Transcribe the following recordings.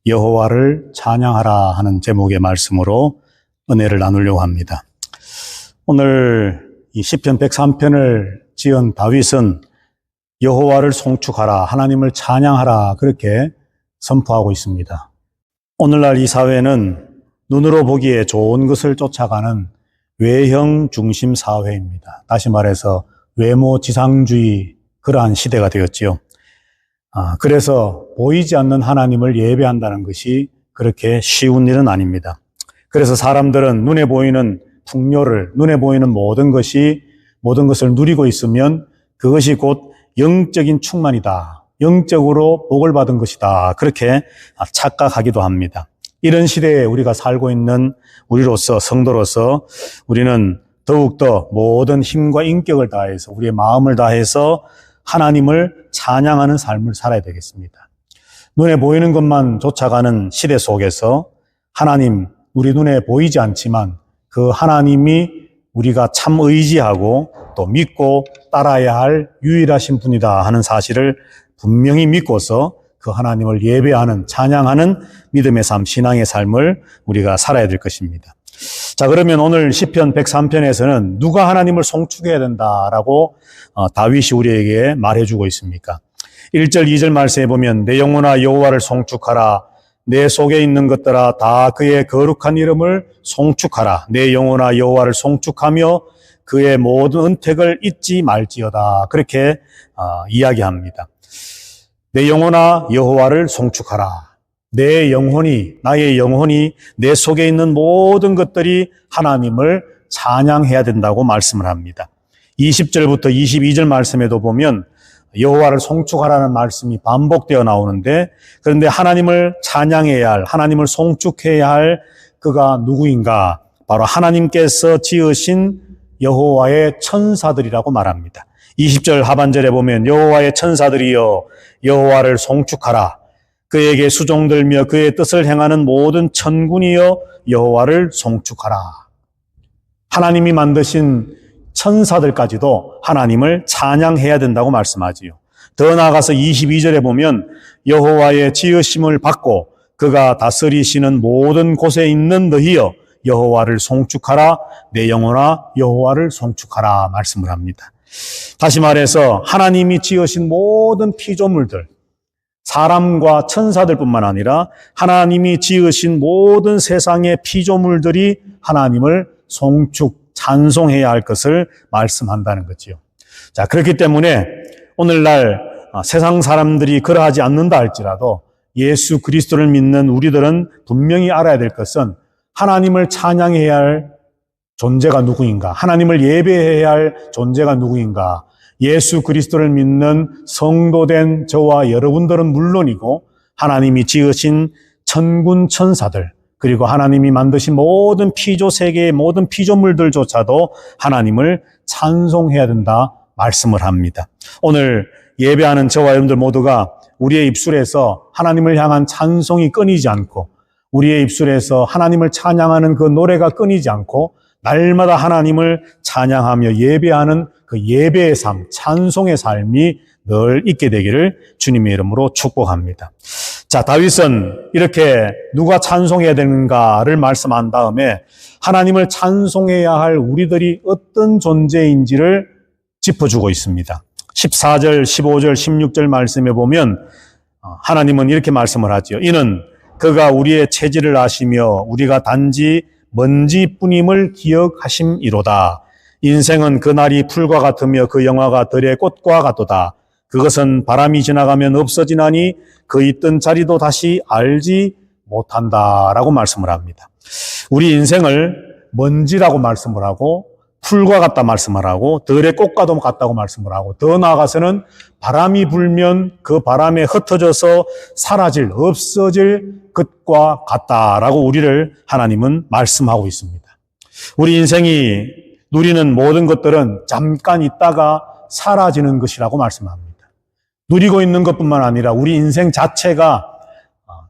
여호와를 찬양하라 하는 제목의 말씀으로 은혜를 나누려고 합니다. 오늘 이 시편 103편을 지은 다윗은 여호와를 송축하라, 하나님을 찬양하라 그렇게 선포하고 있습니다. 오늘날 이 사회는 눈으로 보기에 좋은 것을 쫓아가는 외형 중심 사회입니다. 다시 말해서 외모 지상주의, 그러한 시대가 되었지요. 그래서 보이지 않는 하나님을 예배한다는 것이 그렇게 쉬운 일은 아닙니다. 그래서 사람들은 눈에 보이는 풍요를, 눈에 보이는 모든 것을 누리고 있으면 그것이 곧 영적인 충만이다, 영적으로 복을 받은 것이다, 그렇게 착각하기도 합니다. 이런 시대에 우리가 살고 있는 우리로서, 성도로서 우리는 더욱더 모든 힘과 인격을 다해서, 우리의 마음을 다해서 하나님을 찬양하는 삶을 살아야 되겠습니다. 눈에 보이는 것만 쫓아가는 시대 속에서 하나님, 우리 눈에 보이지 않지만 그 하나님이 우리가 참 의지하고 또 믿고 따라야 할 유일하신 분이다 하는 사실을 분명히 믿고서 그 하나님을 예배하는, 찬양하는 믿음의 삶, 신앙의 삶을 우리가 살아야 될 것입니다. 자, 그러면 오늘 시편 103편에서는 누가 하나님을 송축해야 된다라고 다윗이 우리에게 말해주고 있습니까? 1절, 2절 말씀에 보면 내 영혼아 여호와를 송축하라. 내 속에 있는 것들아 다 그의 거룩한 이름을 송축하라. 내 영혼아 여호와를 송축하며 그의 모든 은택을 잊지 말지어다. 그렇게 이야기합니다. 내 영혼아 여호와를 송축하라. 내 영혼이, 나의 영혼이, 내 속에 있는 모든 것들이 하나님을 찬양해야 된다고 말씀을 합니다. 20절부터 22절 말씀에도 보면 여호와를 송축하라는 말씀이 반복되어 나오는데, 그런데 하나님을 찬양해야 할, 하나님을 송축해야 할 그가 누구인가? 바로 하나님께서 지으신 여호와의 천사들이라고 말합니다. 20절 하반절에 보면 여호와의 천사들이여 여호와를 송축하라. 그에게 수종들며 그의 뜻을 행하는 모든 천군이여 여호와를 송축하라. 하나님이 만드신 천사들까지도 하나님을 찬양해야 된다고 말씀하지요. 더 나아가서 22절에 보면 여호와의 지으심을 받고 그가 다스리시는 모든 곳에 있는 너희여 여호와를 송축하라. 내 영혼아 여호와를 송축하라 말씀을 합니다. 다시 말해서 하나님이 지으신 모든 피조물들, 사람과 천사들뿐만 아니라 하나님이 지으신 모든 세상의 피조물들이 하나님을 송축, 찬송해야 할 것을 말씀한다는 거지요. 자, 그렇기 때문에 오늘날 세상 사람들이 그러하지 않는다 할지라도 예수 그리스도를 믿는 우리들은 분명히 알아야 될 것은 하나님을 찬양해야 할 존재가 누구인가, 하나님을 예배해야 할 존재가 누구인가, 예수 그리스도를 믿는 성도된 저와 여러분들은 물론이고 하나님이 지으신 천군 천사들, 그리고 하나님이 만드신 모든 피조 세계의 모든 피조물들조차도 하나님을 찬송해야 된다 말씀을 합니다. 오늘 예배하는 저와 여러분들 모두가 우리의 입술에서 하나님을 향한 찬송이 끊이지 않고, 우리의 입술에서 하나님을 찬양하는 그 노래가 끊이지 않고 날마다 하나님을 찬양하며 예배하는 그 예배의 삶, 찬송의 삶이 늘 있게 되기를 주님의 이름으로 축복합니다. 자, 다윗은 이렇게 누가 찬송해야 되는가를 말씀한 다음에 하나님을 찬송해야 할 우리들이 어떤 존재인지를 짚어주고 있습니다. 14절, 15절, 16절 말씀에 보면 하나님은 이렇게 말씀을 하지요. 이는 그가 우리의 체질을 아시며 우리가 단지 먼지뿐임을 기억하심이로다. 인생은 그날이 풀과 같으며 그 영화가 들의 꽃과 같도다. 그것은 바람이 지나가면 없어지나니 그 있던 자리도 다시 알지 못한다라고 말씀을 합니다. 우리 인생을 먼지라고 말씀을 하고 풀과 같다 말씀을 하고 들의 꽃과도 같다고 말씀을 하고, 더 나아가서는 바람이 불면 그 바람에 흩어져서 사라질, 없어질 것과 같다라고 우리를 하나님은 말씀하고 있습니다. 우리 인생이 누리는 모든 것들은 잠깐 있다가 사라지는 것이라고 말씀합니다. 누리고 있는 것뿐만 아니라 우리 인생 자체가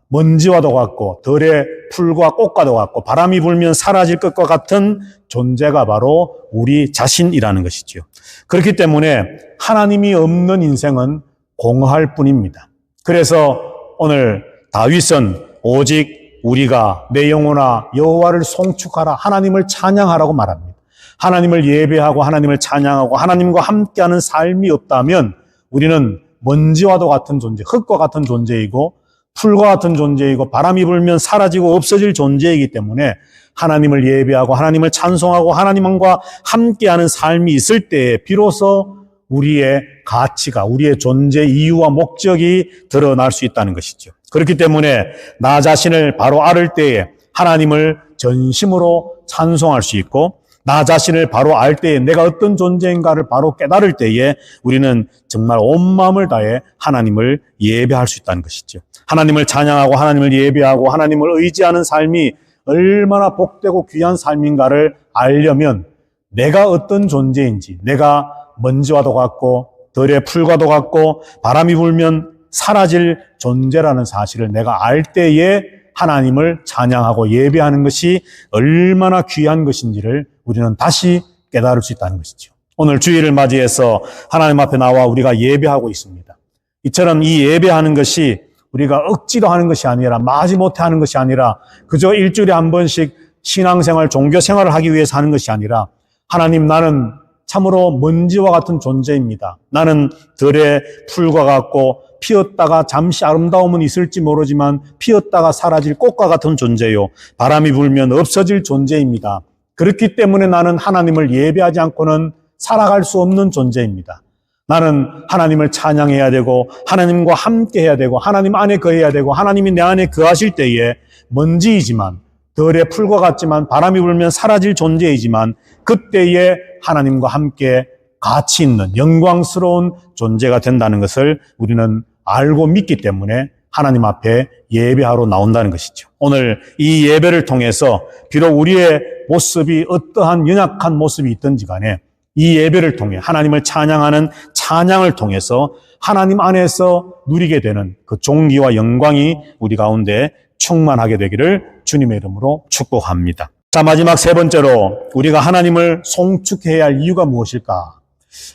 먼지와도 같고 들의 풀과 꽃과도 같고 바람이 불면 사라질 것과 같은 존재가 바로 우리 자신이라는 것이죠. 그렇기 때문에 하나님이 없는 인생은 공허할 뿐입니다. 그래서 오늘 다윗은 오직 우리가 내 영혼아 여호와를 송축하라, 하나님을 찬양하라고 말합니다. 하나님을 예배하고 하나님을 찬양하고 하나님과 함께하는 삶이 없다면 우리는 먼지와도 같은 존재, 흙과 같은 존재이고 풀과 같은 존재이고 바람이 불면 사라지고 없어질 존재이기 때문에 하나님을 예배하고 하나님을 찬송하고 하나님과 함께하는 삶이 있을 때에 비로소 우리의 가치가, 우리의 존재 이유와 목적이 드러날 수 있다는 것이죠. 그렇기 때문에 나 자신을 바로 알 때에 하나님을 전심으로 찬송할 수 있고 나 자신을 바로 알 때에 내가 어떤 존재인가를 바로 깨달을 때에 우리는 정말 온 마음을 다해 하나님을 예배할 수 있다는 것이죠. 하나님을 찬양하고 하나님을 예배하고 하나님을 의지하는 삶이 얼마나 복되고 귀한 삶인가를 알려면 내가 어떤 존재인지, 내가 먼지와도 같고 들의 풀과도 같고 바람이 불면 사라질 존재라는 사실을 내가 알 때에 하나님을 찬양하고 예배하는 것이 얼마나 귀한 것인지를 우리는 다시 깨달을 수 있다는 것이죠. 오늘 주일을 맞이해서 하나님 앞에 나와 우리가 예배하고 있습니다. 이처럼 이 예배하는 것이 우리가 억지로 하는 것이 아니라 마지못해 하는 것이 아니라 그저 일주일에 한 번씩 신앙생활, 종교생활을 하기 위해서 하는 것이 아니라 하나님, 나는 참으로 먼지와 같은 존재입니다. 나는 들의 풀과 같고 피었다가 잠시 아름다움은 있을지 모르지만 피었다가 사라질 꽃과 같은 존재요. 바람이 불면 없어질 존재입니다. 그렇기 때문에 나는 하나님을 예배하지 않고는 살아갈 수 없는 존재입니다. 나는 하나님을 찬양해야 되고 하나님과 함께 해야 되고 하나님 안에 거해야 되고 하나님이 내 안에 거하실 때에 먼지이지만 들의 풀과 같지만 바람이 불면 사라질 존재이지만 그때에 하나님과 함께 가치 있는 영광스러운 존재가 된다는 것을 우리는 알고 믿기 때문에 하나님 앞에 예배하러 나온다는 것이죠. 오늘 이 예배를 통해서 비록 우리의 모습이 어떠한 연약한 모습이 있든지 간에 이 예배를 통해 하나님을 찬양하는 찬양을 통해서 하나님 안에서 누리게 되는 그 존귀와 영광이 우리 가운데 충만하게 되기를 주님의 이름으로 축복합니다. 자, 마지막 세 번째로 우리가 하나님을 송축해야 할 이유가 무엇일까?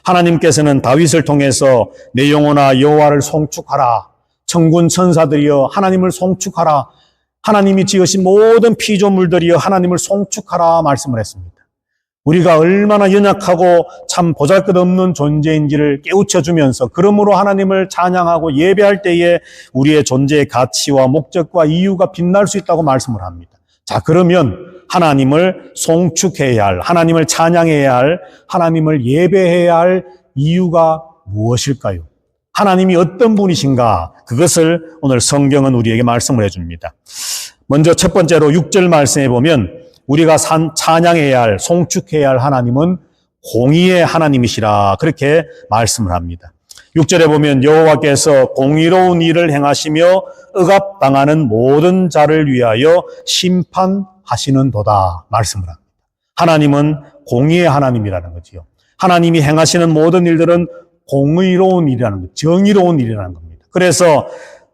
하나님께서는 다윗을 통해서 내 영혼아 여호와를 송축하라, 천군 천사들이여 하나님을 송축하라, 하나님이 지으신 모든 피조물들이여 하나님을 송축하라 말씀을 했습니다. 우리가 얼마나 연약하고 참 보잘것없는 존재인지를 깨우쳐주면서 그러므로 하나님을 찬양하고 예배할 때에 우리의 존재의 가치와 목적과 이유가 빛날 수 있다고 말씀을 합니다. 자, 그러면 하나님을 송축해야 할, 하나님을 찬양해야 할, 하나님을 예배해야 할 이유가 무엇일까요? 하나님이 어떤 분이신가? 그것을 오늘 성경은 우리에게 말씀을 해줍니다. 먼저 첫 번째로 6절 말씀에 보면 우리가 찬양해야 할, 송축해야 할 하나님은 공의의 하나님이시라 그렇게 말씀을 합니다. 6절에 보면 여호와께서 공의로운 일을 행하시며 억압당하는 모든 자를 위하여 심판하시는도다 말씀을 합니다. 하나님은 공의의 하나님이라는 거지요. 하나님이 행하시는 모든 일들은 공의로운 일이라는 것, 정의로운 일이라는 겁니다. 그래서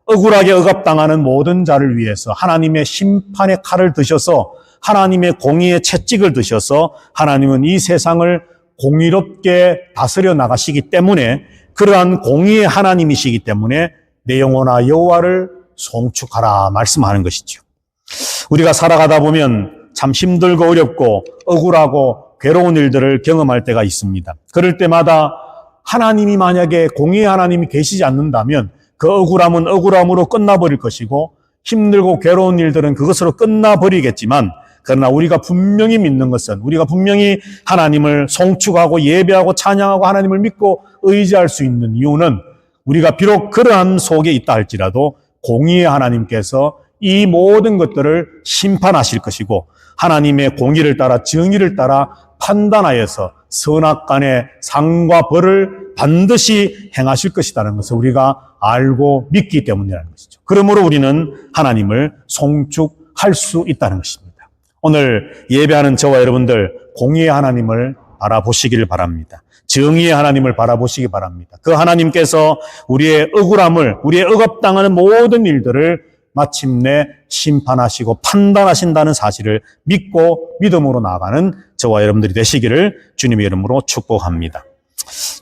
억울하게 억압당하는 모든 자를 위해서 하나님의 심판의 칼을 드셔서 하나님의 공의의 채찍을 드셔서 하나님은 이 세상을 공의롭게 다스려 나가시기 때문에 그러한 공의의 하나님이시기 때문에 내 영혼아 여호와를 송축하라 말씀하는 것이죠. 우리가 살아가다 보면 참 힘들고 어렵고 억울하고 괴로운 일들을 경험할 때가 있습니다. 그럴 때마다 하나님이 만약에 공의의 하나님이 계시지 않는다면 그 억울함은 억울함으로 끝나버릴 것이고 힘들고 괴로운 일들은 그것으로 끝나버리겠지만 그러나 우리가 분명히 믿는 것은 우리가 분명히 하나님을 송축하고 예배하고 찬양하고 하나님을 믿고 의지할 수 있는 이유는 우리가 비록 그러한 속에 있다 할지라도 공의의 하나님께서 이 모든 것들을 심판하실 것이고 하나님의 공의를 따라 정의를 따라 판단하여서 선악간의 상과 벌을 반드시 행하실 것이라는 것을 우리가 알고 믿기 때문이라는 것이죠. 그러므로 우리는 하나님을 송축할 수 있다는 것입니다. 오늘 예배하는 저와 여러분들 공의의 하나님을 바라보시기를 바랍니다. 정의의 하나님을 바라보시기 바랍니다. 그 하나님께서 우리의 억울함을, 우리의 억압당하는 모든 일들을 마침내 심판하시고 판단하신다는 사실을 믿고 믿음으로 나아가는 저와 여러분들이 되시기를 주님의 이름으로 축복합니다.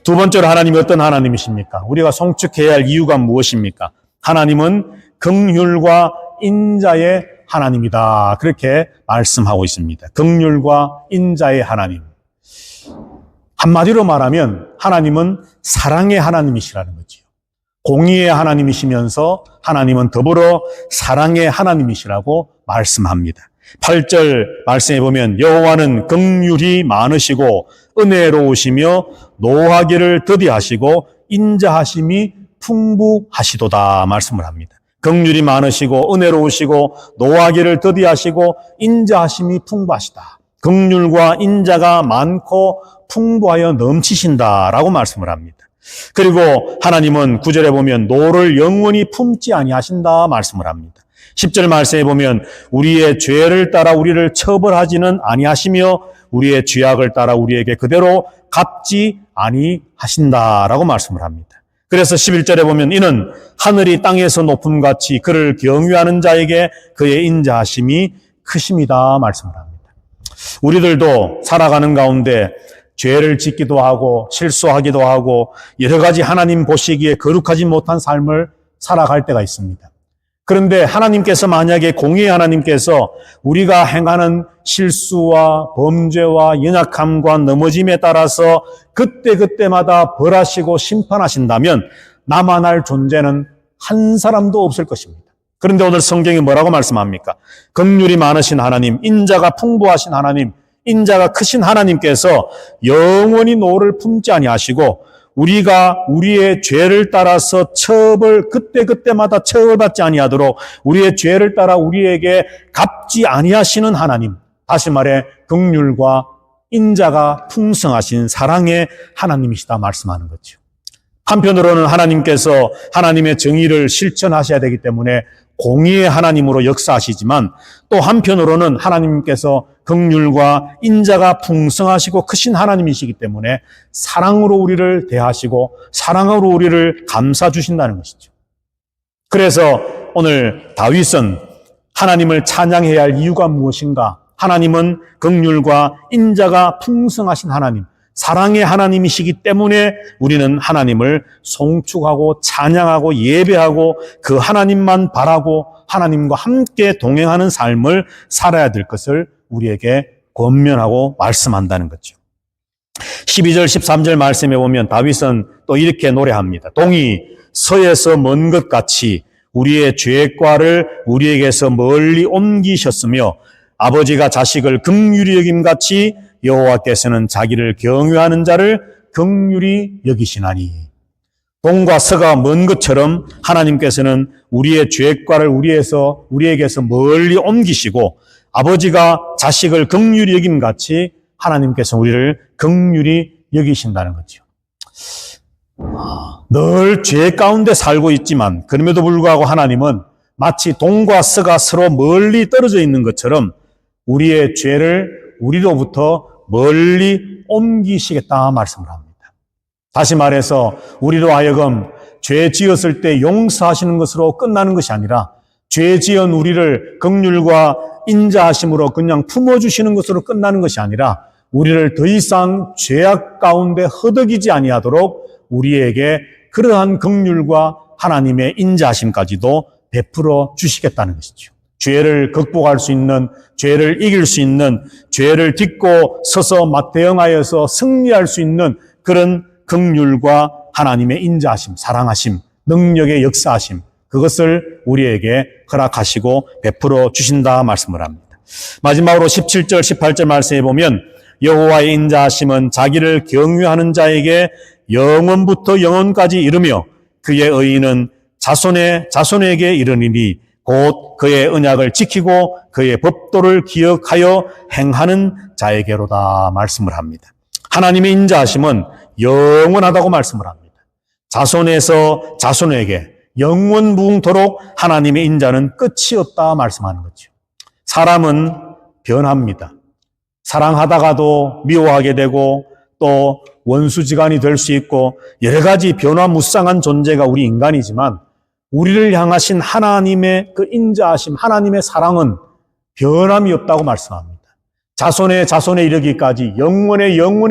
두 번째로 하나님이 어떤 하나님이십니까? 우리가 송축해야 할 이유가 무엇입니까? 하나님은 긍휼과 인자의 하나님이다. 그렇게 말씀하고 있습니다. 긍휼과 인자의 하나님. 한마디로 말하면 하나님은 사랑의 하나님이시라는 거지요. 공의의 하나님이시면서 하나님은 더불어 사랑의 하나님이시라고 말씀합니다. 8절 말씀해 보면 여호와는 긍휼이 많으시고 은혜로우시며 노하기를 더디하시고 인자하심이 풍부하시도다 말씀을 합니다. 긍휼이 많으시고 은혜로우시고 노하기를 더디하시고 인자하심이 풍부하시다. 긍휼과 인자가 많고 풍부하여 넘치신다라고 말씀을 합니다. 그리고 하나님은 9절에 보면 노를 영원히 품지 아니하신다 말씀을 합니다. 10절 말씀에 보면 우리의 죄를 따라 우리를 처벌하지는 아니하시며 우리의 죄악을 따라 우리에게 그대로 갚지 아니하신다라고 말씀을 합니다. 그래서 11절에 보면 이는 하늘이 땅에서 높음같이 그를 경외하는 자에게 그의 인자하심이 크심이다 말씀을 합니다. 우리들도 살아가는 가운데 죄를 짓기도 하고 실수하기도 하고 여러 가지 하나님 보시기에 거룩하지 못한 삶을 살아갈 때가 있습니다. 그런데 하나님께서 만약에 공의의 하나님께서 우리가 행하는 실수와 범죄와 연약함과 넘어짐에 따라서 그때그때마다 벌하시고 심판하신다면 남아날 존재는 한 사람도 없을 것입니다. 그런데 오늘 성경이 뭐라고 말씀합니까? 긍휼이 많으신 하나님, 인자가 풍부하신 하나님, 인자가 크신 하나님께서 영원히 노를 품지 아니하시고 우리가 우리의 죄를 따라서 그때그때마다 처벌받지 아니하도록 우리의 죄를 따라 우리에게 갚지 아니하시는 하나님, 다시 말해 긍휼과 인자가 풍성하신 사랑의 하나님이시다 말씀하는 거죠. 한편으로는 하나님께서 하나님의 정의를 실천하셔야 되기 때문에 공의의 하나님으로 역사하시지만 또 한편으로는 하나님께서 긍휼과 인자가 풍성하시고 크신 하나님이시기 때문에 사랑으로 우리를 대하시고 사랑으로 우리를 감싸 주신다는 것이죠. 그래서 오늘 다윗은 하나님을 찬양해야 할 이유가 무엇인가? 하나님은 긍휼과 인자가 풍성하신 하나님, 사랑의 하나님이시기 때문에 우리는 하나님을 송축하고 찬양하고 예배하고 그 하나님만 바라고 하나님과 함께 동행하는 삶을 살아야 될 것을 우리에게 권면하고 말씀한다는 거죠. 12절 13절 말씀에 보면 다윗은 또 이렇게 노래합니다. 동이 서에서 먼 것 같이 우리의 죄과를 우리에게서 멀리 옮기셨으며 아버지가 자식을 긍휼히 여김같이 여호와께서는 자기를 경외하는 자를 긍휼히 여기시나니. 동과 서가 먼 것처럼 하나님께서는 우리의 죄과를 우리에게서 멀리 옮기시고 아버지가 자식을 긍휼히 여김같이 하나님께서 우리를 긍휼히 여기신다는 거죠. 늘 죄 가운데 살고 있지만 그럼에도 불구하고 하나님은 마치 동과 서가 서로 멀리 떨어져 있는 것처럼 우리의 죄를 우리로부터 멀리 옮기시겠다 말씀을 합니다. 다시 말해서 우리로 하여금 죄 지었을 때 용서하시는 것으로 끝나는 것이 아니라 죄 지은 우리를 긍휼과 인자하심으로 그냥 품어주시는 것으로 끝나는 것이 아니라 우리를 더 이상 죄악 가운데 허덕이지 아니하도록 우리에게 그러한 긍휼과 하나님의 인자하심까지도 베풀어 주시겠다는 것이죠. 죄를 극복할 수 있는, 죄를 이길 수 있는, 죄를 딛고 서서 맞대응하여서 승리할 수 있는 그런 긍휼과 하나님의 인자하심, 사랑하심, 능력의 역사하심, 그것을 우리에게 허락하시고 베풀어 주신다 말씀을 합니다. 마지막으로 17절, 18절 말씀에 보면 여호와의 인자하심은 자기를 경외하는 자에게 영원부터 영원까지 이르며 그의 의인은 자손에게 이르니니 곧 그의 언약을 지키고 그의 법도를 기억하여 행하는 자에게로다 말씀을 합니다. 하나님의 인자하심은 영원하다고 말씀을 합니다. 자손에서 자손에게 영원무궁토록 하나님의 인자는 끝이 없다 말씀하는 거죠. 사람은 변합니다. 사랑하다가도 미워하게 되고 또 원수지간이 될 수 있고 여러 가지 변화무쌍한 존재가 우리 인간이지만 우리를 향하신 하나님의 그 인자하심, 하나님의 사랑은 변함이 없다고 말씀합니다. 자손에 이르기까지, 영원에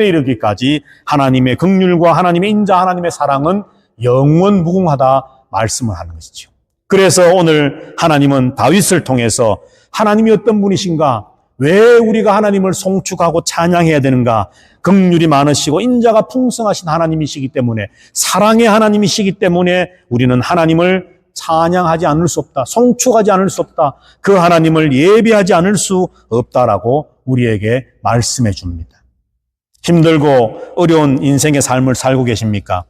이르기까지 하나님의 긍휼과 하나님의 인자, 하나님의 사랑은 영원무궁하다 말씀을 하는 것이죠. 그래서 오늘 하나님은 다윗을 통해서 하나님이 어떤 분이신가? 왜 우리가 하나님을 송축하고 찬양해야 되는가? 긍휼이 많으시고 인자가 풍성하신 하나님이시기 때문에, 사랑의 하나님이시기 때문에 우리는 하나님을 찬양하지 않을 수 없다. 송축하지 않을 수 없다. 그 하나님을 예배하지 않을 수 없다라고 우리에게 말씀해 줍니다. 힘들고 어려운 인생의 삶을 살고 계십니까?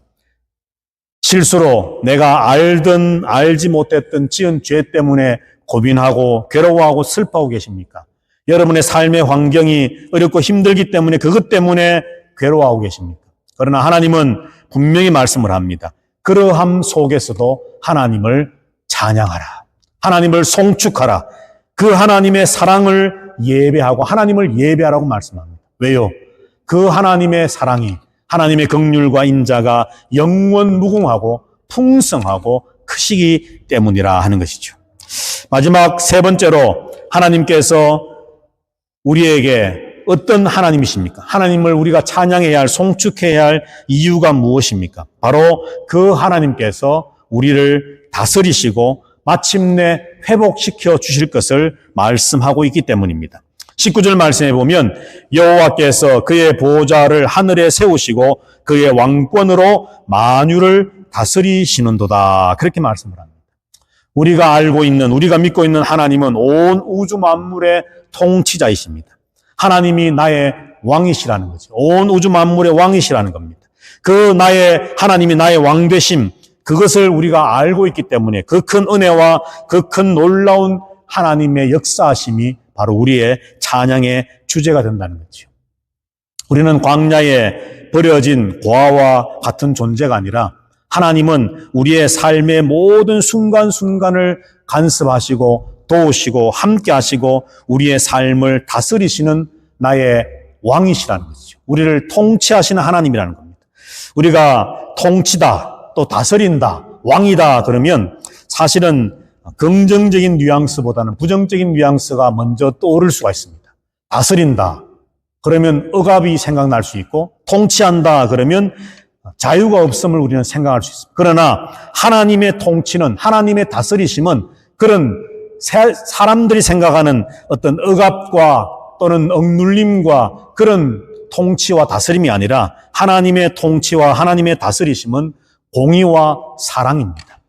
실수로 내가 알든 알지 못했던 지은 죄 때문에 고민하고 괴로워하고 슬퍼하고 계십니까? 여러분의 삶의 환경이 어렵고 힘들기 때문에 그것 때문에 괴로워하고 계십니까? 그러나 하나님은 분명히 말씀을 합니다. 그러함 속에서도 하나님을 찬양하라. 하나님을 송축하라. 그 하나님의 사랑을 예배하고 하나님을 예배하라고 말씀합니다. 왜요? 그 하나님의 사랑이, 하나님의 긍휼과 인자가 영원 무궁하고 풍성하고 크시기 때문이라 하는 것이죠. 마지막 세 번째로 하나님께서 우리에게 어떤 하나님이십니까? 하나님을 우리가 찬양해야 할, 송축해야 할 이유가 무엇입니까? 바로 그 하나님께서 우리를 다스리시고 마침내 회복시켜 주실 것을 말씀하고 있기 때문입니다. 19절 말씀해 보면 여호와께서 그의 보좌를 하늘에 세우시고 그의 왕권으로 만유를 다스리시는도다. 그렇게 말씀을 합니다. 우리가 알고 있는, 우리가 믿고 있는 하나님은 온 우주 만물의 통치자이십니다. 하나님이 나의 왕이시라는 거죠. 온 우주 만물의 왕이시라는 겁니다. 그 하나님이 나의 왕 되심, 그것을 우리가 알고 있기 때문에 그 큰 은혜와 그 큰 놀라운 하나님의 역사하심이 바로 우리의 찬양의 주제가 된다는 거죠. 우리는 광야에 버려진 고아와 같은 존재가 아니라 하나님은 우리의 삶의 모든 순간순간을 간섭하시고 도우시고 함께 하시고 우리의 삶을 다스리시는 나의 왕이시라는 것이죠. 우리를 통치하시는 하나님이라는 겁니다. 우리가 통치다, 또 다스린다, 왕이다 그러면 사실은 긍정적인 뉘앙스보다는 부정적인 뉘앙스가 먼저 떠오를 수가 있습니다. 다스린다 그러면 억압이 생각날 수 있고, 통치한다 그러면 자유가 없음을 우리는 생각할 수 있습니다. 그러나 하나님의 통치는, 하나님의 다스리심은 그런 사람들이 생각하는 어떤 억압과 또는 억눌림과 그런 통치와 다스림이 아니라 하나님의 통치와 하나님의 다스리심은 공의와 사랑입니다.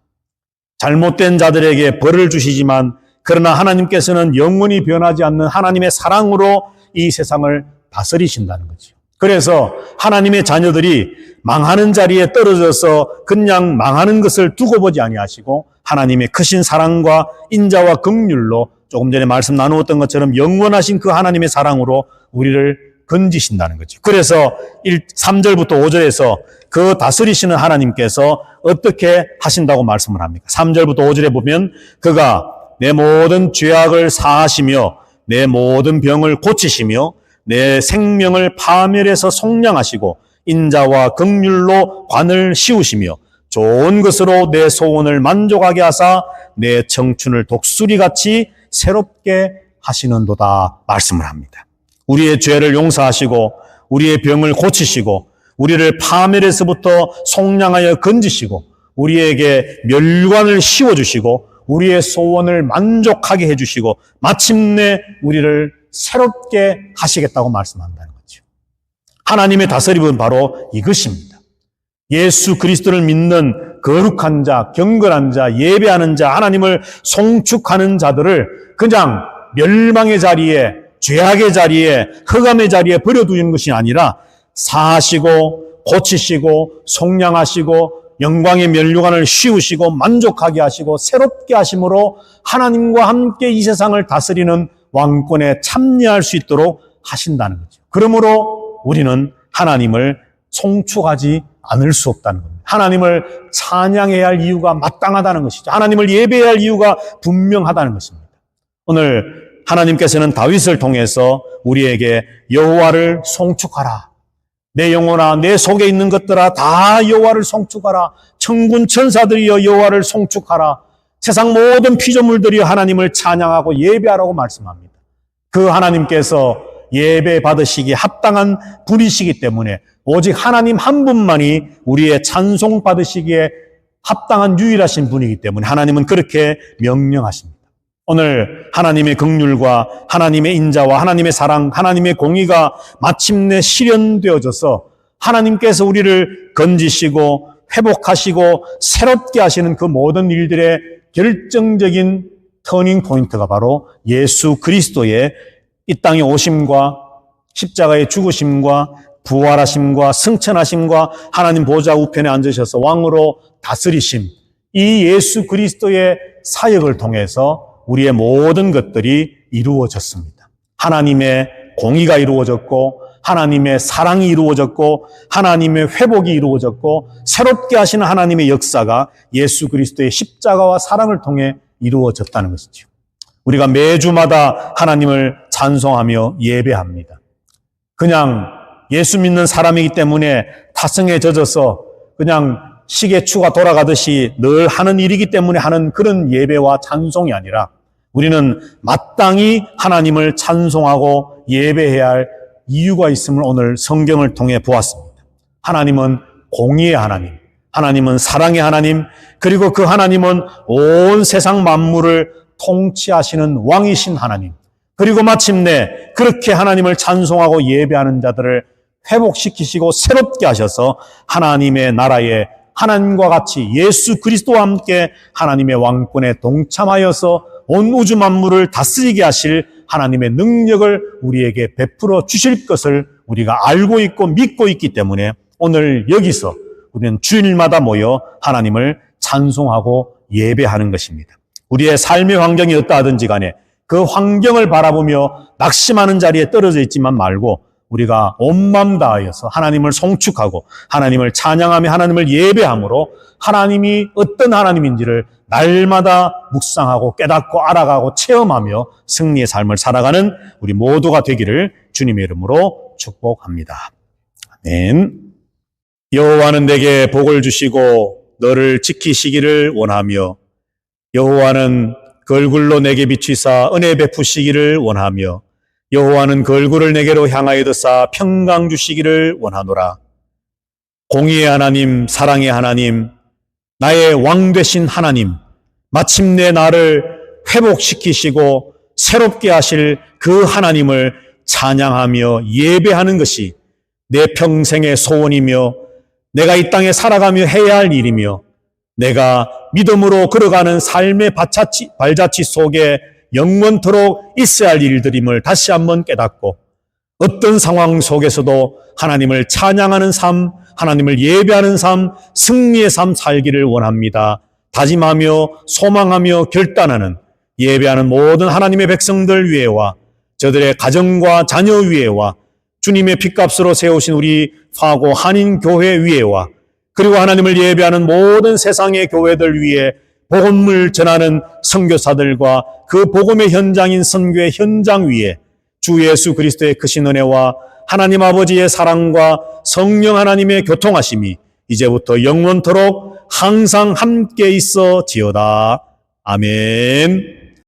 잘못된 자들에게 벌을 주시지만 그러나 하나님께서는 영원히 변하지 않는 하나님의 사랑으로 이 세상을 다스리신다는 거죠. 그래서 하나님의 자녀들이 망하는 자리에 떨어져서 그냥 망하는 것을 두고 보지 아니하시고 하나님의 크신 사랑과 인자와 긍휼로 조금 전에 말씀 나누었던 것처럼 영원하신 그 하나님의 사랑으로 우리를 건지신다는 거죠. 그래서 3절부터 5절에서 그 다스리시는 하나님께서 어떻게 하신다고 말씀을 합니까? 3절부터 5절에 보면 그가 내 모든 죄악을 사하시며 내 모든 병을 고치시며 내 생명을 파멸해서 속량하시고 인자와 긍휼로 관을 씌우시며 좋은 것으로 내 소원을 만족하게 하사 내 청춘을 독수리같이 새롭게 하시는도다 말씀을 합니다. 우리의 죄를 용서하시고 우리의 병을 고치시고 우리를 파멸에서부터 속량하여 건지시고 우리에게 멸관을 씌워주시고 우리의 소원을 만족하게 해주시고 마침내 우리를 새롭게 하시겠다고 말씀한다는 거죠. 하나님의 다스림은 바로 이것입니다. 예수 그리스도를 믿는 거룩한 자, 경건한 자, 예배하는 자, 하나님을 송축하는 자들을 그냥 멸망의 자리에, 죄악의 자리에, 흑암의 자리에 버려두는 것이 아니라 사하시고 고치시고 속량하시고 영광의 면류관을 씌우시고 만족하게 하시고 새롭게 하심으로 하나님과 함께 이 세상을 다스리는 왕권에 참여할 수 있도록 하신다는 거죠. 그러므로 우리는 하나님을 송축하지 않을 수 없다는 겁니다. 하나님을 찬양해야 할 이유가 마땅하다는 것이죠. 하나님을 예배해야 할 이유가 분명하다는 것입니다. 오늘 하나님께서는 다윗을 통해서 우리에게 여호와를 송축하라. 내 영혼아, 내 속에 있는 것들아 다 여호와를 송축하라. 천군 천사들이여 여호와를 송축하라. 세상 모든 피조물들이 하나님을 찬양하고 예배하라고 말씀합니다. 그 하나님께서 예배 받으시기에 합당한 분이시기 때문에 오직 하나님 한 분만이 우리의 찬송 받으시기에 합당한 유일하신 분이기 때문에 하나님은 그렇게 명령하십니다. 오늘 하나님의 긍휼과 하나님의 인자와 하나님의 사랑, 하나님의 공의가 마침내 실현되어져서 하나님께서 우리를 건지시고 회복하시고 새롭게 하시는 그 모든 일들의 결정적인 터닝 포인트가 바로 예수 그리스도의 이 땅에 오심과 십자가의 죽으심과 부활하심과 승천하심과 하나님 보좌 우편에 앉으셔서 왕으로 다스리심, 이 예수 그리스도의 사역을 통해서 우리의 모든 것들이 이루어졌습니다. 하나님의 공의가 이루어졌고 하나님의 사랑이 이루어졌고 하나님의 회복이 이루어졌고 새롭게 하시는 하나님의 역사가 예수 그리스도의 십자가와 사랑을 통해 이루어졌다는 것이죠. 우리가 매주마다 하나님을 찬송하며 예배합니다. 그냥 예수 믿는 사람이기 때문에 타성에 젖어서 그냥 시계추가 돌아가듯이 늘 하는 일이기 때문에 하는 그런 예배와 찬송이 아니라 우리는 마땅히 하나님을 찬송하고 예배해야 할 이유가 있음을 오늘 성경을 통해 보았습니다. 하나님은 공의의 하나님, 하나님은 사랑의 하나님, 그리고 그 하나님은 온 세상 만물을 통치하시는 왕이신 하나님, 그리고 마침내 그렇게 하나님을 찬송하고 예배하는 자들을 회복시키시고 새롭게 하셔서 하나님의 나라에 하나님과 같이 예수 그리스도와 함께 하나님의 왕권에 동참하여서 온 우주 만물을 다스리게 하실 하나님의 능력을 우리에게 베풀어 주실 것을 우리가 알고 있고 믿고 있기 때문에 오늘 여기서 우리는 주일마다 모여 하나님을 찬송하고 예배하는 것입니다. 우리의 삶의 환경이 어떠하든지 간에 그 환경을 바라보며 낙심하는 자리에 떨어져 있지만 말고 우리가 온 마음 다하여서 하나님을 송축하고 하나님을 찬양하며 하나님을 예배함으로 하나님이 어떤 하나님인지를 날마다 묵상하고 깨닫고 알아가고 체험하며 승리의 삶을 살아가는 우리 모두가 되기를 주님의 이름으로 축복합니다. 아멘. 여호와는 내게 복을 주시고 너를 지키시기를 원하며 여호와는 그 얼굴로 내게 비추사 은혜 베푸시기를 원하며 여호와는 그 얼굴을 내게로 향하여 드사 평강 주시기를 원하노라. 공의의 하나님, 사랑의 하나님, 나의 왕 되신 하나님, 마침내 나를 회복시키시고 새롭게 하실 그 하나님을 찬양하며 예배하는 것이 내 평생의 소원이며 내가 이 땅에 살아가며 해야 할 일이며 내가 믿음으로 걸어가는 삶의 발자취 속에 영원토록 있어야 할 일들임을 다시 한번 깨닫고 어떤 상황 속에서도 하나님을 찬양하는 삶, 하나님을 예배하는 삶, 승리의 삶 살기를 원합니다. 다짐하며 소망하며 결단하는 예배하는 모든 하나님의 백성들 위에와 저들의 가정과 자녀 위에와 주님의 핏값으로 세우신 우리 화고 한인교회 위에와 그리고 하나님을 예배하는 모든 세상의 교회들 위에 복음을 전하는 선교사들과 그 복음의 현장인 선교의 현장 위에 주 예수 그리스도의 크신 은혜와 하나님 아버지의 사랑과 성령 하나님의 교통하심이 이제부터 영원토록 항상 함께 있어 지어다. 아멘.